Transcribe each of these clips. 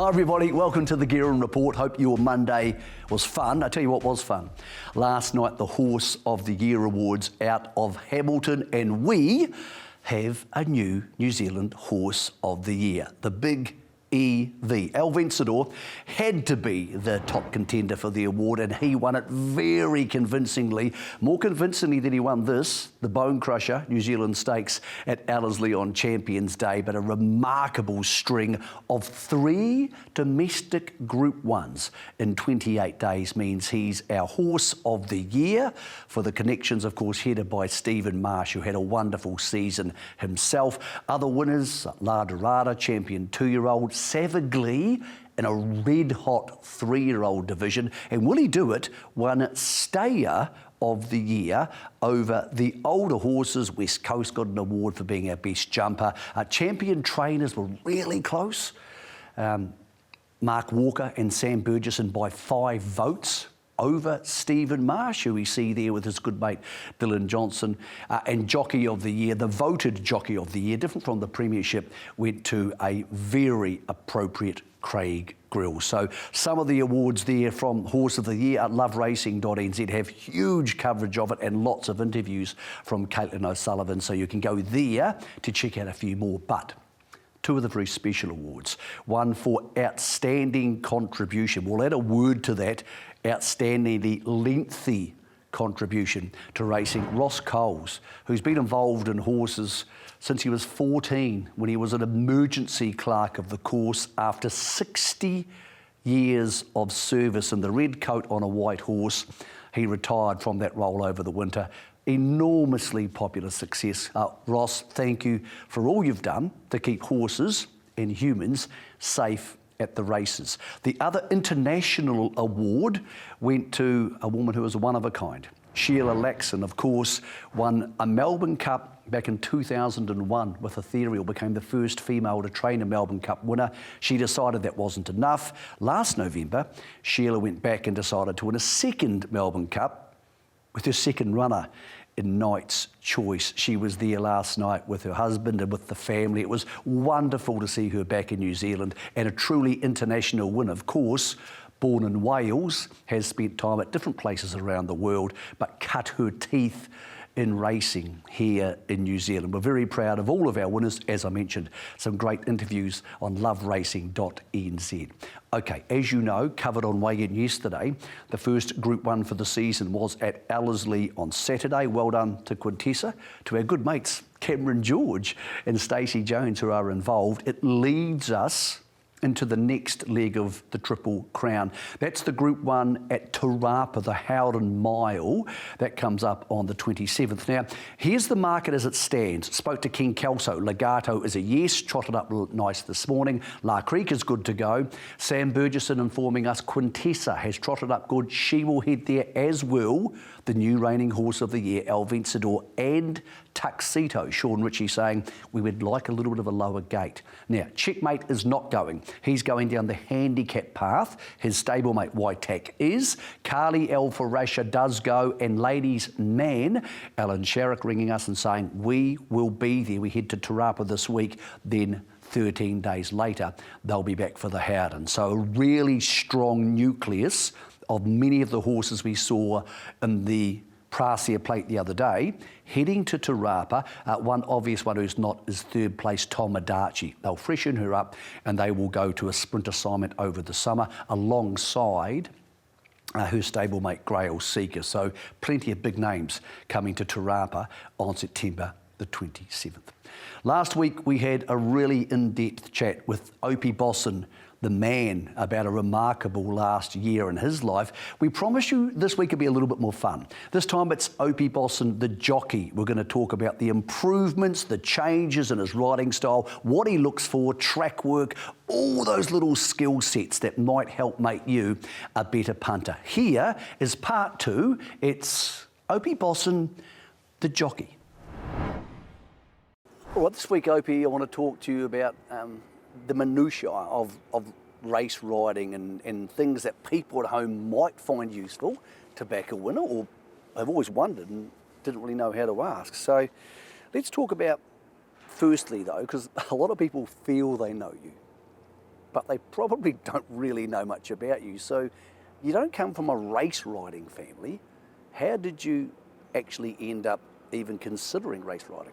Hi everybody, welcome to the Guerin Report. Hope your Monday was fun. I tell you what was fun. Last night the Horse of the Year Awards out of Hamilton, and we have a new New Zealand Horse of the Year. The big EV. El Vencedor had to be the top contender for the award, and he won it very convincingly, more convincingly than he won this, the Bone Crusher New Zealand Stakes at Ellerslie on Champions Day, but a remarkable string of 3 domestic Group 1s in 28 days means he's our Horse of the Year. For the connections, of course, headed by Stephen Marsh, who had a wonderful season himself. Other winners, La Dorada, champion 2-year-old, Savagely in a red-hot 3-year-old division, and Will He Do It won Stayer of the Year over the older horses. West Coast got an award for being our best jumper. Champion trainers were really close. Mark Walker and Sam Burgesson by 5 votes over Stephen Marsh, who we see there with his good mate Dylan Johnson. And Jockey of the Year, the voted Jockey of the Year, different from the Premiership, went to a very appropriate Craig Grill. So some of the awards there from Horse of the Year at loveracing.nz have huge coverage of it and lots of interviews from Caitlin O'Sullivan, so you can go there to check out a few more. But 2 of the very special awards. One for outstanding contribution. We'll add a word to that. Outstandingly lengthy contribution to racing. Ross Coles, who's been involved in horses since he was 14, when he was an emergency clerk of the course after 60 years of service in the red coat on a white horse. He retired from that role over the winter. Enormously popular success. Ross, thank you for all you've done to keep horses and humans safe at the races. The other international award went to a woman who was one of a kind. Sheila Laxon, of course, won a Melbourne Cup back in 2001 with Ethereal, became the first female to train a Melbourne Cup winner. She decided that wasn't enough. Last November, Sheila went back and decided to win a second Melbourne Cup with her second runner in Knight's Choice. She was there last night with her husband and with the family. It was wonderful to see her back in New Zealand, and a truly international win. Of course, born in Wales, has spent time at different places around the world, but cut her teeth in racing here in New Zealand. We're very proud of all of our winners. As I mentioned, some great interviews on loveracing.nz. Okay, as you know, covered on Weigh In yesterday, the first Group 1 for the season was at Ellerslie on Saturday. Well done to Quintessa, to our good mates Cameron George and Stacey Jones, who are involved. It leads us into the next leg of the Triple Crown. That's the Group 1 at Te Rapa, the Howden Mile. That comes up on the 27th. Now, here's the market as it stands. Spoke to King Kelso. Legato is a yes, trotted up nice this morning. La Creek is good to go. Sam Burgesson informing us Quintessa has trotted up good. She will head there, as will the new reigning Horse of the Year, El Vencedor, and Tuxedo. Sean Ritchie saying we would like a little bit of a lower gate. Now, Checkmate is not going. He's going down the handicap path. His stablemate Waitak is. Carly Alfarasha does go, and Ladies Man, Alan Sharrock ringing us and saying we will be there. We head to Te Rapa this week, then 13 days later they'll be back for the Howden. So a really strong nucleus of many of the horses we saw in the Prasia Plate the other day, heading to Te Rapa. One obvious one who's not is third place, Tom Adachi. They'll freshen her up and they will go to a sprint assignment over the summer alongside her stablemate Grail Seeker. So plenty of big names coming to Te Rapa on September the 27th. Last week we had a really in-depth chat with Opie Bosson, the man, about a remarkable last year in his life. We promise you this week will be a little bit more fun. This time it's Opie Bosson, the jockey. We're going to talk about the improvements, the changes in his riding style, what he looks for, track work, all those little skill sets that might help make you a better punter. Here is part 2. It's Opie Bosson, the jockey. Well, this week, Opie, I want to talk to you about the minutiae of race riding and things that people at home might find useful to back a winner, or have always wondered and didn't really know how to ask. So let's talk about, firstly though, because a lot of people feel they know you. but they probably don't really know much about you. So you don't come from a race riding family. How did you actually end up even considering race riding?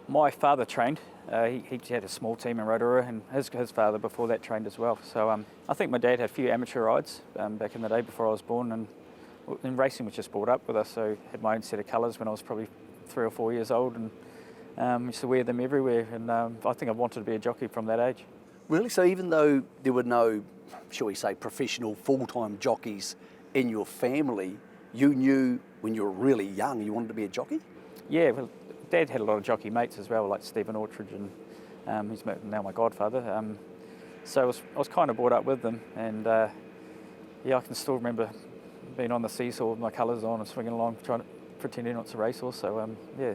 My father trained. He had a small team in Rotorua, and his father before that trained as well. So I think my dad had a few amateur rides back in the day before I was born, and racing was just brought up with us. So I had my own set of colours when I was probably 3 or 4 years old, and used to wear them everywhere. And I think I wanted to be a jockey from that age. Really? So even though there were no, shall we say, professional full-time jockeys in your family, you knew when you were really young you wanted to be a jockey? Yeah, well, Dad had a lot of jockey mates as well, like Stephen Ortridge, and he's now my godfather. So I was kind of brought up with them, and yeah, I can still remember being on the seesaw with my colours on and swinging along, pretending not to racehorse. So yeah.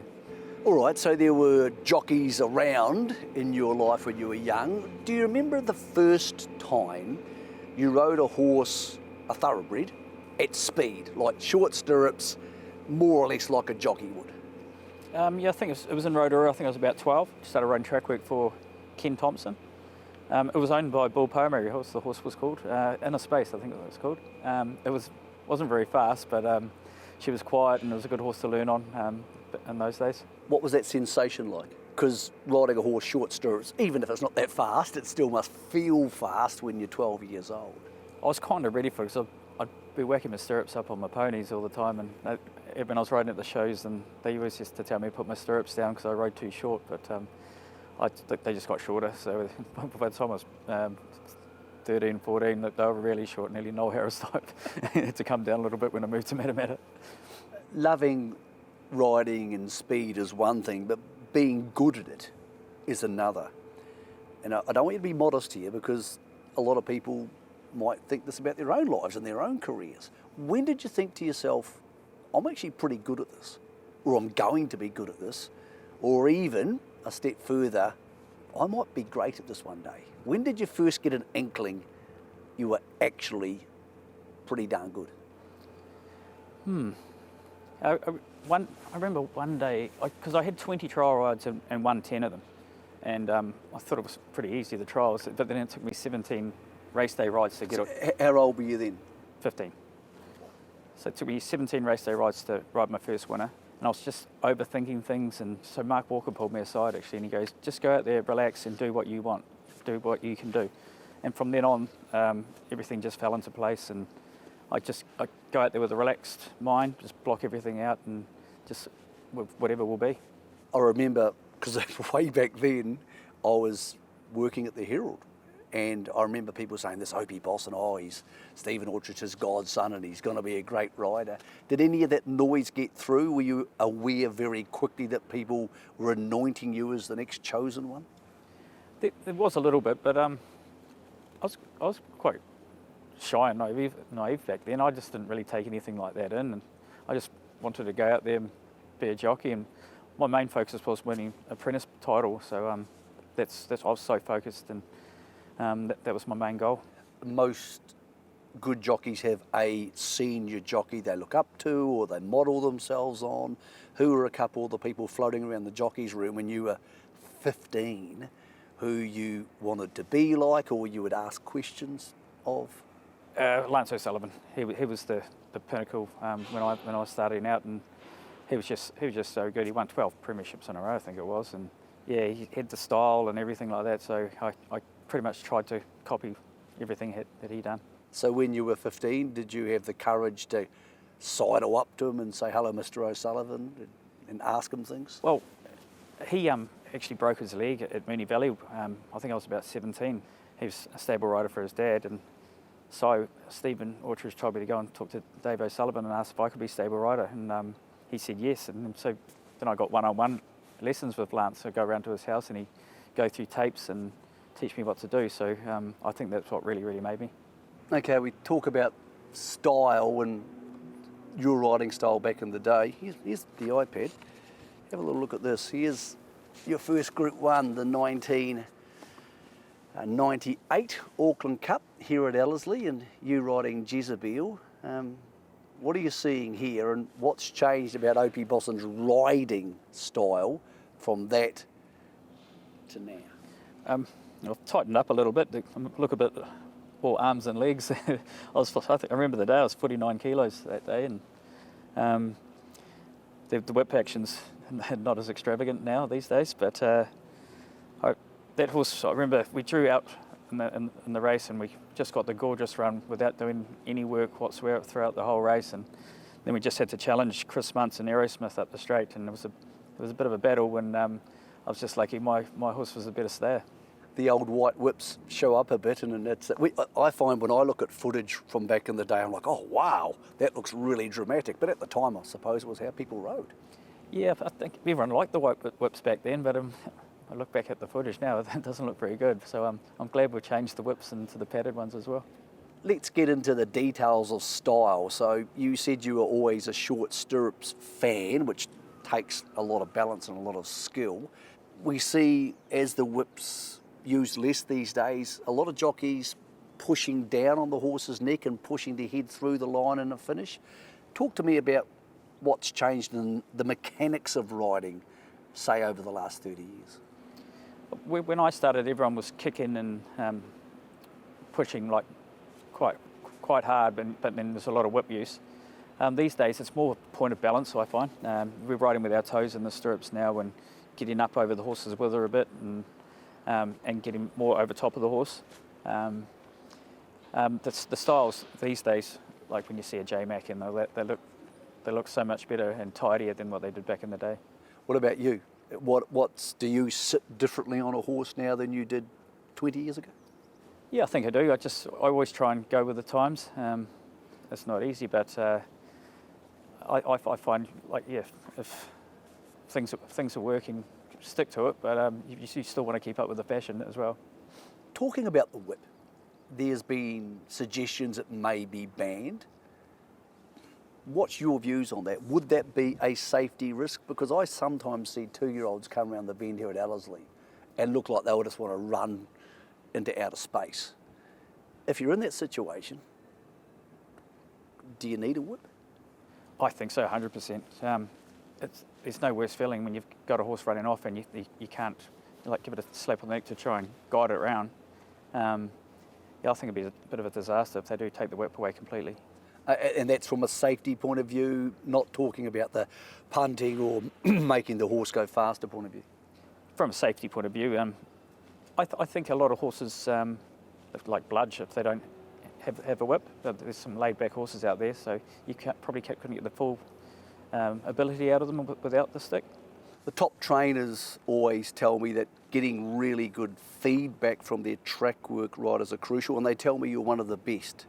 All right, so there were jockeys around in your life when you were young. Do you remember the first time you rode a horse, a thoroughbred, at speed, like short stirrups, more or less like a jockey would? Yeah, I think it was in Rotorua. I think I was about 12. Started running track work for Ken Thompson. It was owned by Bull Pomeri, the horse was called. Inner Space, I think it was called. It wasn't very fast, but she was quiet, and it was a good horse to learn on in those days. What was that sensation like? Because riding a horse short stirrups, even if it's not that fast, it still must feel fast when you're 12 years old. I was kind of ready for it, because I'd be whacking my stirrups up on my ponies all the time, and when I was riding at the shows, and they always used to tell me to put my stirrups down because I rode too short, but they just got shorter. So by the time I was 13, 14, they were really short, nearly Noel Harris type. I had to come down a little bit when I moved to Matamata. Loving riding and speed is one thing, but being good at it is another. And I don't want you to be modest here, because a lot of people might think this about their own lives and their own careers. When did you think to yourself, I'm actually pretty good at this, or I'm going to be good at this, or even a step further, I might be great at this one day? When did you first get an inkling you were actually pretty darn good? I remember one day, because I had 20 trial rides and won 10 of them, and I thought it was pretty easy, the trials, but then it took me 17 race day rides to get it. How old were you then? 15. So it took me 17 race day rides to ride my first winner, and I was just overthinking things. And so Mark Walker pulled me aside actually, and he goes, just go out there, relax, and do what you want, do what you can do. And from then on, everything just fell into place, and I go out there with a relaxed mind, just block everything out, and just whatever will be. I remember, because way back then, I was working at the Herald, and I remember people saying, this Opie Bosson, he's Stephen Orchard's godson and he's going to be a great rider. Did any of that noise get through? Were you aware very quickly that people were anointing you as the next chosen one? There was a little bit, but I was quite shy and naive back then. I just didn't really take anything like that in, and I just wanted to go out there and be a jockey, and my main focus was winning apprentice title. So that's I was so focused, and that was my main goal. Most good jockeys have a senior jockey they look up to or they model themselves on. Who were a couple of the people floating around the jockeys room when you were 15 who you wanted to be like, or you would ask questions of? Lance O'Sullivan. He was the pinnacle when I was starting out, and he was just so good. He won 12 premierships in a row, I think it was, and yeah, he had the style and everything like that. So I pretty much tried to copy everything that he done. So when you were 15, did you have the courage to sidle up to him and say, hello, Mr. O'Sullivan, and ask him things? Well, he actually broke his leg at Moonee Valley. I think I was about 17. He was a stable rider for his dad, and so Stephen Orchard told me to go and talk to Dave O'Sullivan and ask if I could be stable rider, and he said yes. And so then I got one-on-one lessons with Lance. So I go around to his house and he go through tapes and teach me what to do. So I think that's what really, really made me. Okay, we talk about style and your riding style back in the day. Here's the iPad. Have a little look at this. Here's your first Group 1, the 1998 Auckland Cup here at Ellerslie, and you riding Jezebel. What are you seeing here, and what's changed about Opie Bosson's riding style from that to now? I've tightened up a little bit. I look a bit more arms and legs. I remember the day I was 49 kilos that day, and the whip action's not as extravagant now these days. But that horse, I remember we drew out in the race, and we just got the gorgeous run without doing any work whatsoever throughout the whole race, and then we just had to challenge Chris Muntz and Aerosmith up the straight, and it was a bit of a battle, and I was just lucky my horse was the better stayer. The old white whips show up a bit, and I find when I look at footage from back in the day, I'm like, oh wow, that looks really dramatic. But at the time, I suppose it was how people rode. Yeah, I think everyone liked the white whips back then, but I look back at the footage now, it doesn't look very good. So I'm glad we changed the whips into the padded ones as well. Let's get into the details of style. So you said you were always a short stirrups fan, which takes a lot of balance and a lot of skill. We see, as the whips used less these days, a lot of jockeys pushing down on the horse's neck and pushing their head through the line in a finish. Talk to me about what's changed in the mechanics of riding, say, over the last 30 years. When I started, everyone was kicking and pushing like quite hard, but then there's a lot of whip use. These days, it's more point of balance, I find. We're riding with our toes in the stirrups now and getting up over the horse's wither a bit and getting more over top of the horse. The styles these days, like when you see a J-Mac and they look so much better and tidier than what they did back in the day. What about you? Do you sit differently on a horse now than you did 20 years ago? Yeah, I think I do. I always try and go with the times. It's not easy, but I find, like, yeah, if things are working, stick to it. But you still want to keep up with the fashion as well. Talking about the whip, there's been suggestions it may be banned. What's your views on that? Would that be a safety risk? Because I sometimes see 2-year-olds come around the bend here at Ellerslie and look like they'll just want to run into outer space. If you're in that situation, do you need a whip? I think so, 100%. It's no worse feeling when you've got a horse running off and you can't give it a slap on the neck to try and guide it around. I think it'd be a bit of a disaster if they do take the whip away completely. And that's from a safety point of view, not talking about the punting or making the horse go faster point of view. From a safety point of view, I think a lot of horses, like Bludge, if they don't have a whip, there's some laid-back horses out there, so you probably couldn't get the full ability out of them without the stick. The top trainers always tell me that getting really good feedback from their track work riders are crucial, and they tell me you're one of the best.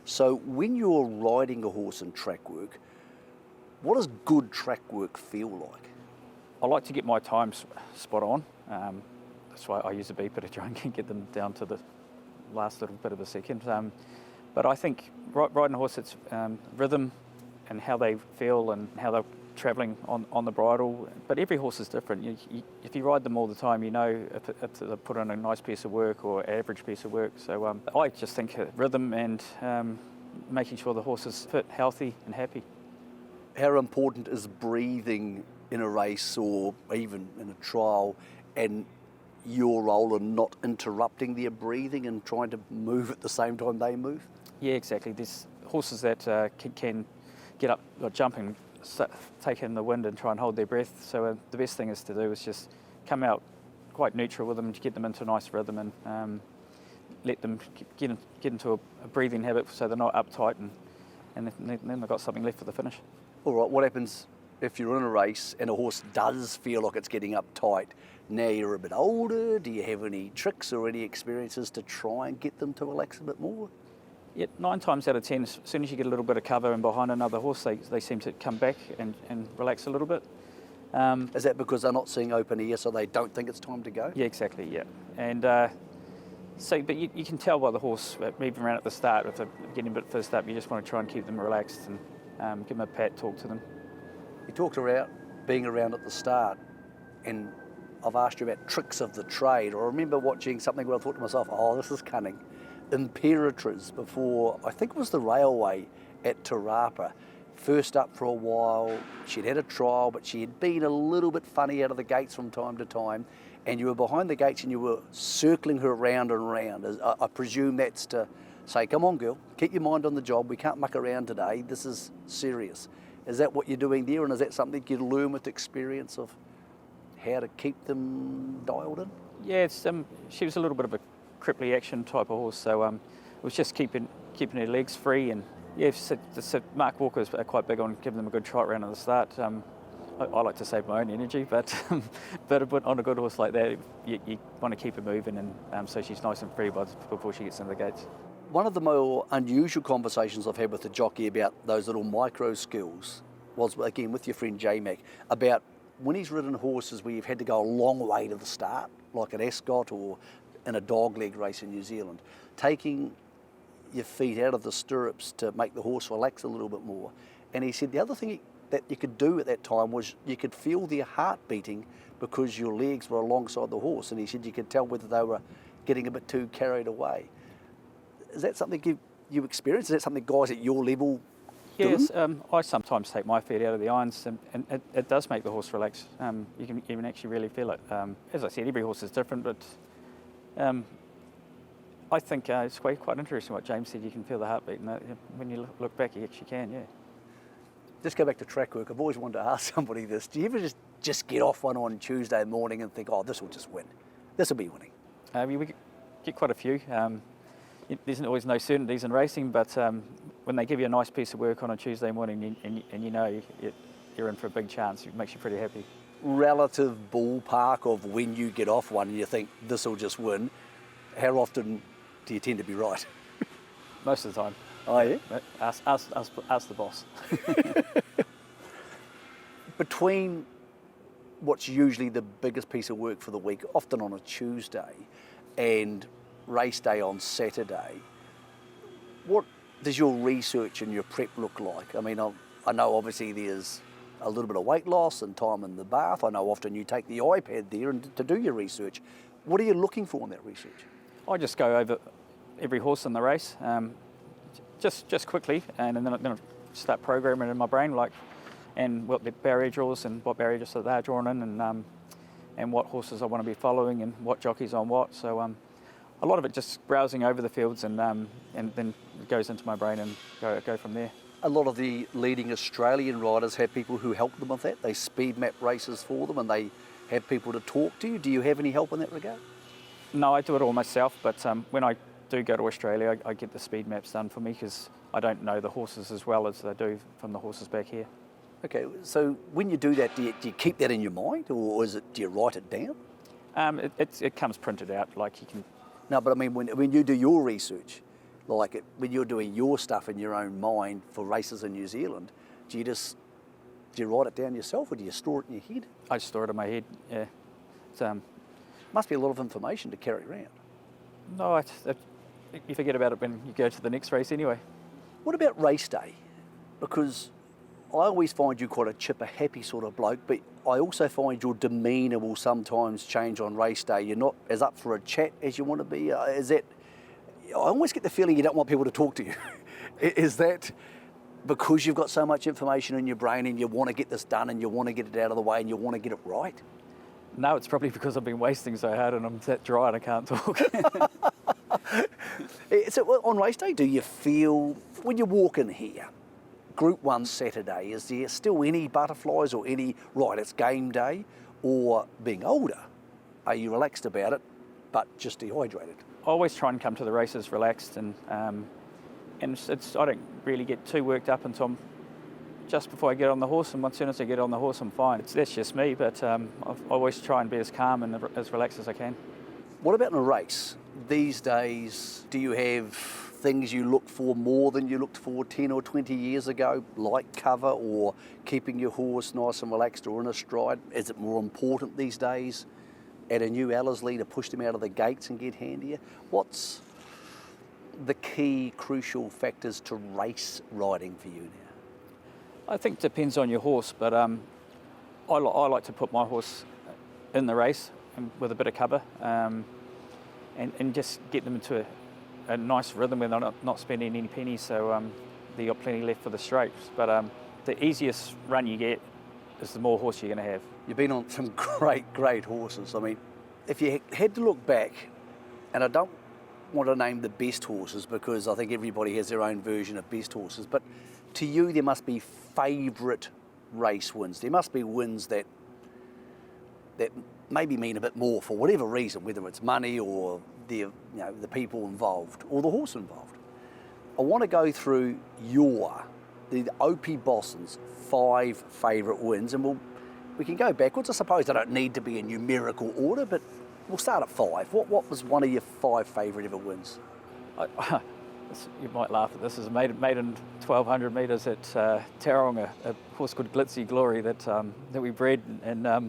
So when you're riding a horse in track work, what does good track work feel like? I like to get my times spot on. That's why I use a beeper to try and get them down to the last little bit of a second. But I think riding a horse, it's rhythm and how they feel and how they're travelling on the bridle. But every horse is different. If you ride them all the time, you know if they put on a nice piece of work or average piece of work. So I just think rhythm and making sure the horse is fit, healthy and happy. How important is breathing in a race or even in a trial, and your role in not interrupting their breathing and trying to move at the same time they move? Yeah, exactly. There's horses that can get up or jump and take in the wind and try and hold their breath. So the best thing is to do is just come out quite neutral with them to get them into a nice rhythm and let them get into a breathing habit so they're not uptight and then they've got something left for the finish. All right, what happens if you're in a race and a horse does feel like it's getting uptight? Now you're a bit older, do you have any tricks or any experiences to try and get them to relax a bit more? Yeah, 9 times out of 10, as soon as you get a little bit of cover and behind another horse, they seem to come back and relax a little bit. Is that because they're not seeing open ear, so they don't think it's time to go? Yeah, exactly, yeah. And but you can tell by the horse, even around at the start, if they're getting a bit first up, you just want to try and keep them relaxed and give them a pat, talk to them. You talked about being around at the start, and I've asked you about tricks of the trade. I remember watching something where I thought to myself, oh, this is cunning. Imperatriz before, I think it was the railway at Te Rapa, first up for a while. She'd had a trial, but she had been a little bit funny out of the gates from time to time. and you were behind the gates and you were circling her round and round. I presume that's to say, come on girl, keep your mind on the job, we can't muck around today, this is serious. Is that what you're doing there, and is that something you learn with experience of how to keep them dialed in? Yeah, she was a little bit of a cripply action type of horse, so it was just keeping her legs free. And yeah, so Mark Walker's quite big on giving them a good trot round at the start. I like to save my own energy, but on a good horse like that, you want to keep her moving, and so she's nice and free before she gets into the gates. One of the more unusual conversations I've had with the jockey about those little micro skills was, again, with your friend J-Mac, about when he's ridden horses where you've had to go a long way to the start, like at Ascot or in a dogleg race in New Zealand, taking your feet out of the stirrups to make the horse relax a little bit more. And he said the other thing that you could do at that time was you could feel their heart beating because your legs were alongside the horse, and he said you could tell whether they were getting a bit too carried away. Is that something you experience? Is that something guys at your level do? Yes, I sometimes take my feet out of the irons, and it does make the horse relax. You can actually really feel it. As I said, every horse is different, but I think it's quite interesting what James said. You can feel the heartbeat, and when you look back, you actually can, yeah. Just go back to track work. I've always wanted to ask somebody this. Do you ever just get off one on Tuesday morning and think, oh, this will just win? This will be winning? We get quite a few. There's always no certainties in racing, but when they give you a nice piece of work on a Tuesday morning and you know you're in for a big chance, it makes you pretty happy. Relative ballpark of when you get off one and you think this will just win, how often do you tend to be right? Most of the time. Oh, yeah? Ask the boss. Between what's usually the biggest piece of work for the week, often on a Tuesday, and race day on Saturday, what does your research and your prep look like? I mean, I know obviously there's a little bit of weight loss and time in the bath. I know often you take the iPad there and to do your research. What are you looking for in that research? I just go over every horse in the race, just quickly, and then I start programming in my brain, and what the barrier draws and what barriers that they're drawn in, and what horses I want to be following and what jockeys on what. So a lot of it just browsing over the fields, and then it goes into my brain and go from there. A lot of the leading Australian riders have people who help them with that. They speed map races for them and they have people to talk to. Do you have any help in that regard? No, I do it all myself, but when I do go to Australia, I get the speed maps done for me because I don't know the horses as well as I do from the horses back here. Okay, so when you do that, do you keep that in your mind, or do you write it down? It comes printed out, like you can. No, but I mean, when you do your research, when you're doing your stuff in your own mind for races in New Zealand, do you write it down yourself, or do you store it in your head? I store it in my head, yeah. Must be a lot of information to carry around. No, you forget about it when you go to the next race anyway. What about race day? Because I always find you quite a chipper, happy sort of bloke, but I also find your demeanour will sometimes change on race day. You're not as up for a chat as you want to be. I always get the feeling you don't want people to talk to you. Is that because you've got so much information in your brain and you want to get this done and you want to get it out of the way and you want to get it right? No, it's probably because I've been wasting so hard and I'm that dry and I can't talk. So on race day, do you feel, when you walk in here, Group 1 Saturday, is there still any butterflies or any, right, it's game day? Or being older, are you relaxed about it, but just dehydrated? I always try and come to the races relaxed, and I don't really get too worked up until just before I get on the horse, and as soon as I get on the horse, I'm fine. That's just me, but I always try and be as calm and as relaxed as I can. What about in a race? These days, do you have things you look for more than you looked for 10 or 20 years ago, like cover or keeping your horse nice and relaxed or in a stride? Is it more important these days at a new Ellerslie to push them out of the gates and get handier? What's the key crucial factors to race riding for you now? I think it depends on your horse, but I like to put my horse in the race with a bit of cover and just get them into a nice rhythm where they're not spending any pennies, so they've got plenty left for the straights. But the easiest run you get is the more horse you're going to have. You've been on some great horses. I mean, if you had to look back, and I don't want to name the best horses because I think everybody has their own version of best horses, but to you there must be favourite race wins. There must be wins that maybe mean a bit more for whatever reason, whether it's money or the people involved or the horse involved. I want to go through the Opie Bosson's 5 favourite wins, and we can go backwards. I suppose they don't need to be in numerical order, but we'll start at 5. What was one of your 5 favourite ever wins? You might laugh at this. It's made in 1,200 metres at Tauranga, a horse called Glitzy Glory that we bred. And I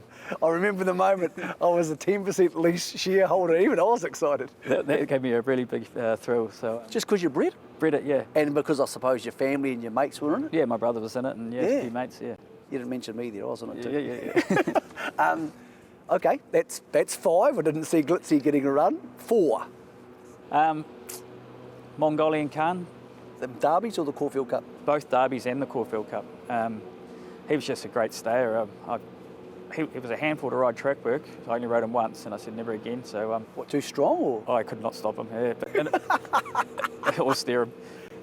remember the moment. I was a 10% lease shareholder. Even I was excited. That gave me a really big thrill. So just because you bred? Bred it, yeah. And because I suppose your family and your mates were in it? Yeah, my brother was in it, and a few mates, yeah. You didn't mention me there, I was in it too. Yeah. Okay, that's 5. I didn't see Glitzy getting a run. 4. Mongolian Khan. The Derbies or the Caulfield Cup? Both Derbies and the Caulfield Cup. He was just a great stayer. He was a handful to ride track work. I only rode him once, and I said never again. So what, too strong or? I could not stop him. Yeah, or steer him.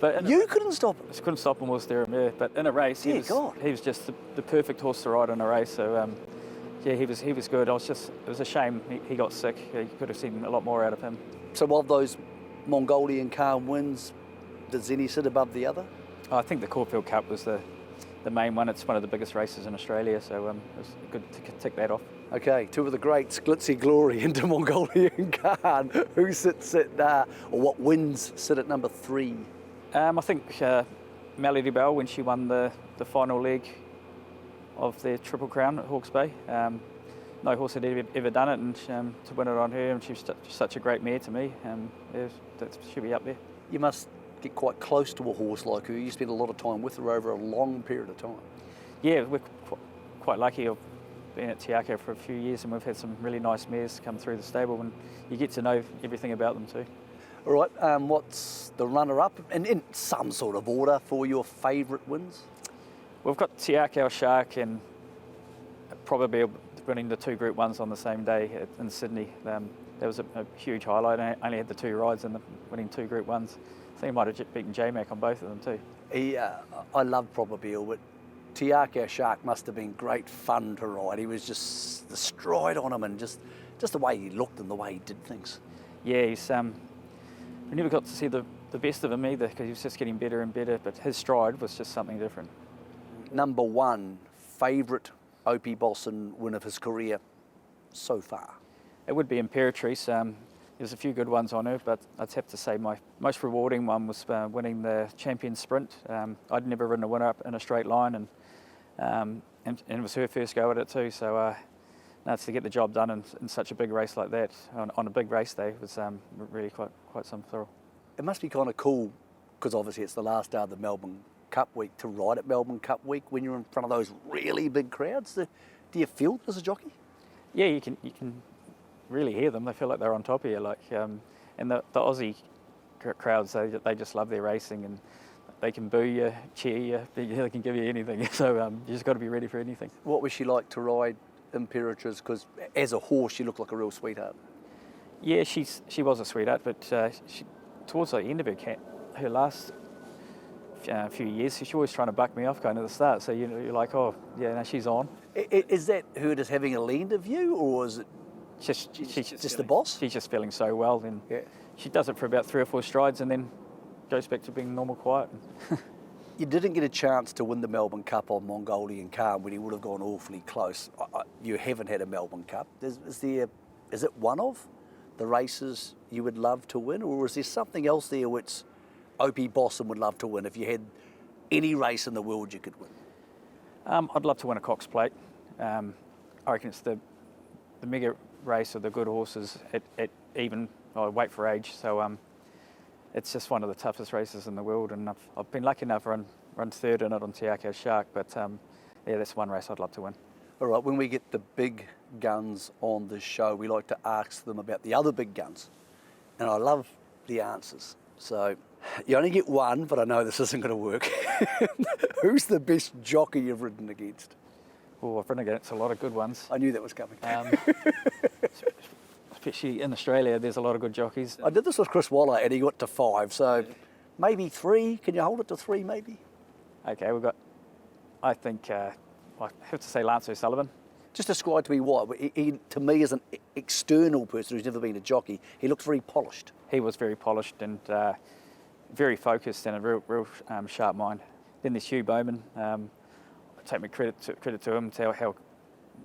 But you couldn't stop him? I couldn't stop him or steer him. Yeah, but in a race, he was just the perfect horse to ride in a race. So he was good. It was a shame he got sick. You could have seen a lot more out of him. So of those Mongolian Khan wins, does any sit above the other? I think the Caulfield Cup was the main one. It's one of the biggest races in Australia, so it was good to tick that off. Okay, 2 of the greats, Glitzy Glory into Mongolian Khan. Who sits at, or what wins sit at number 3? I think Melody Bell, when she won the final leg of the Triple Crown at Hawke's Bay. No horse had ever done it, and to win it on her, and she was such a great mare to me. That should be up there. You must get quite close to a horse like her. You spend a lot of time with her over a long period of time. Yeah, we're quite lucky. I've been at Te Akau for a few years, and we've had some really nice mares come through the stable, and you get to know everything about them too. All right, what's the runner-up, and in some sort of order, for your favourite wins? We've got Te Akau Shark and probably winning the 2 Group 1s on the same day in Sydney. That was a huge highlight. I only had the 2 rides and winning 2 Group 1s. I think I might have beaten J-Mac on both of them too. I love Probabile, but Te Akau Shark must have been great fun to ride. He was just the stride on him, and just the way he looked and the way he did things. Yeah, we never got to see the best of him either, because he was just getting better and better, but his stride was just something different. Number 1 favourite Opie Bosson win of his career so far? It would be Imperatrice. There's a few good ones on her, but I'd have to say my most rewarding one was winning the Champion Sprint. I'd never ridden a winner up in a straight line, and it was her first go at it too. So to get the job done in such a big race like that on a big race day was really quite some thrill. It must be kind of cool, because obviously it's the last day of the Melbourne Cup week, to ride at Melbourne Cup week when you're in front of those really big crowds. Do you feel it as a jockey? Yeah, you can really hear them. They feel like they're on top of you. And the Aussie crowds, they just love their racing, and they can boo you, cheer you, they can give you anything. So you just got to be ready for anything. What was she like to ride Imperatrice? Because as a horse, she looked like a real sweetheart. Yeah, she was a sweetheart, but towards the end of her last few years, she's always trying to buck me off going to the start. So you're like, oh yeah, no, she's on. Is that her just having a lean of you, or is it she's just the boss? She's just feeling so well, and she does it for about 3 or 4 strides, and then goes back to being normal quiet. You didn't get a chance to win the Melbourne Cup on Mongolian Khan when he would have gone awfully close. You haven't had a Melbourne Cup. Is it one of the races you would love to win, or is there something else there which Opie Bosson would love to win if you had any race in the world you could win? I'd love to win a Cox Plate. I reckon it's the mega race of the good horses at even weight for age. So it's just one of the toughest races in the world, and I've been lucky enough to run 3rd in it on Te Akau Shark. But that's one race I'd love to win. All right, when we get the big guns on the show, we like to ask them about the other big guns, and I love the answers. So you only get one, but I know this isn't going to work. Who's the best jockey you've ridden against? Oh, I've ridden against a lot of good ones. I knew that was coming. especially in Australia, there's a lot of good jockeys. I did this with Chris Waller and he got to 5, so maybe 3. Can you hold it to 3 maybe? Okay, we've got, I think, I have to say Lance O'Sullivan. Just describe to me why. He, to me, as an external person who's never been a jockey, he looks very polished. He was very polished and very focused and a real sharp mind. Then there's Hugh Bowman. I take my credit to him, to how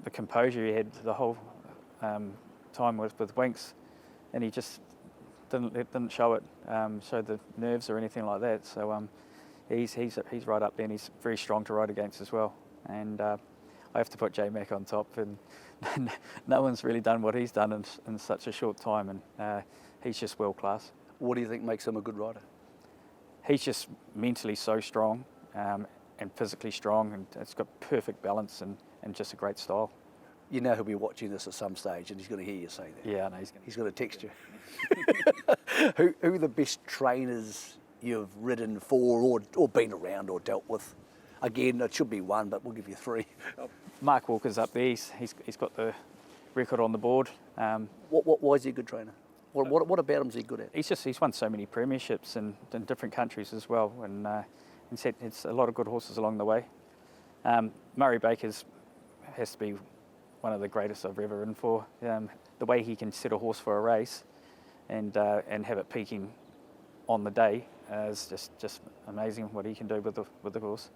the composure he had the whole time with Winks, and he just didn't show it, show the nerves or anything like that. So he's right up there, and he's very strong to ride against as well. And I have to put J Mac on top, and no one's really done what he's done in such a short time, and he's just world class. What do you think makes him a good rider? He's just mentally so strong and physically strong, and it's got perfect balance and just a great style. You know he'll be watching this at some stage and he's going to hear you say that. Yeah, I know he's going to text you. Who are the best trainers you've ridden for or been around or dealt with? Again, it should be 1, but we'll give you 3. Mark Walker's up there. He's got the record on the board. Why is he a good trainer? What about him is he good at? He's won so many premierships in different countries as well, and it's a lot of good horses along the way. Murray Baker's has to be one of the greatest I've ever ridden for. The way he can set a horse for a race and have it peaking on the day is just amazing what he can do with the horse.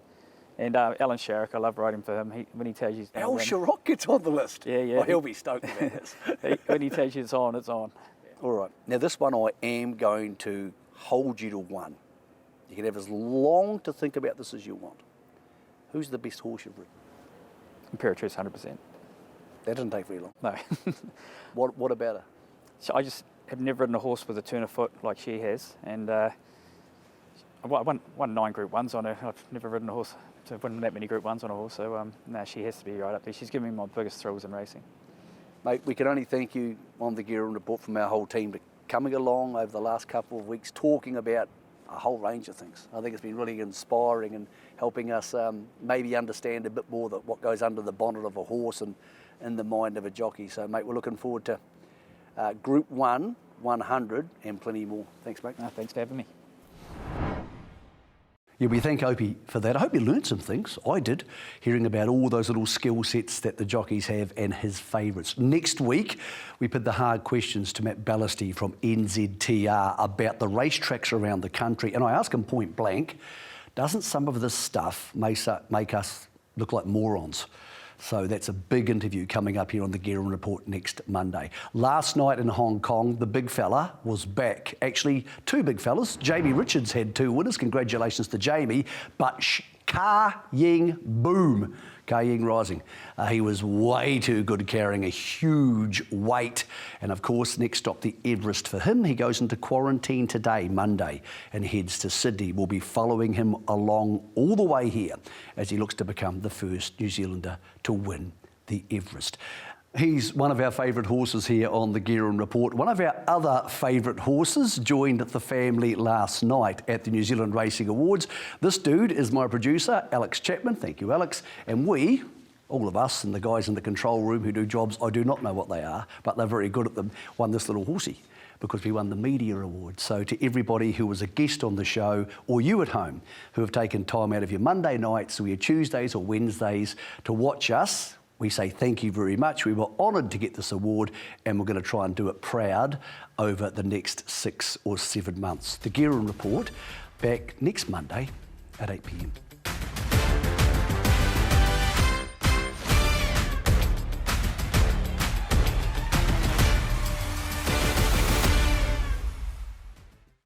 And Alan Sharrock, I love riding for him. When he tells you... Al Sharrock gets on the list. Yeah. Oh, he'll be stoked about this. When he tells you it's on, it's on. All right. Now, this one I am going to hold you to 1. You can have as long to think about this as you want. Who's the best horse you've ridden? Pt.2's 100%. That didn't take very long. No. What about her? So I just have never ridden a horse with a turn of foot like she has, and I won 9 Group 1s on her. I've never ridden a horse to win that many Group 1s on a horse, so no, she has to be right up there. She's given me my biggest thrills in racing. Mate, we can only thank you on the Guerin Report from our whole team for coming along over the last couple of weeks, talking about a whole range of things. I think it's been really inspiring and helping us maybe understand a bit more that what goes under the bonnet of a horse and in the mind of a jockey. So, mate, we're looking forward to Group 1, 100 and plenty more. Thanks, mate. No, thanks for having me. Yeah, we thank Opie for that. I hope you learned some things. I did, hearing about all those little skill sets that the jockeys have and his favourites. Next week, we put the hard questions to Matt Ballasty from NZTR about the racetracks around the country. And I ask him point blank, doesn't some of this stuff make us look like morons? So that's a big interview coming up here on the Guerin Report next Monday. Last night in Hong Kong, the big fella was back. Actually, 2 big fellas. Jamie Richards had 2 winners. Congratulations to Jamie. But Ka Ying Rising. He was way too good carrying a huge weight. And of course, next stop, the Everest for him. He goes into quarantine today, Monday, and heads to Sydney. We'll be following him along all the way here as he looks to become the first New Zealander to win the Everest. He's one of our favourite horses here on the Guerin Report. One of our other favourite horses joined the family last night at the New Zealand Racing Awards. This dude is my producer, Alex Chapman. Thank you, Alex. And we, all of us and the guys in the control room who do jobs, I do not know what they are, but they're very good at them, won this little horsey because we won the Media Award. So to everybody who was a guest on the show, or you at home who have taken time out of your Monday nights or your Tuesdays or Wednesdays to watch us, we say thank you very much. We were honoured to get this award and we're going to try and do it proud over the next 6 or 7 months. The Guerin Report back next Monday at 8 p.m.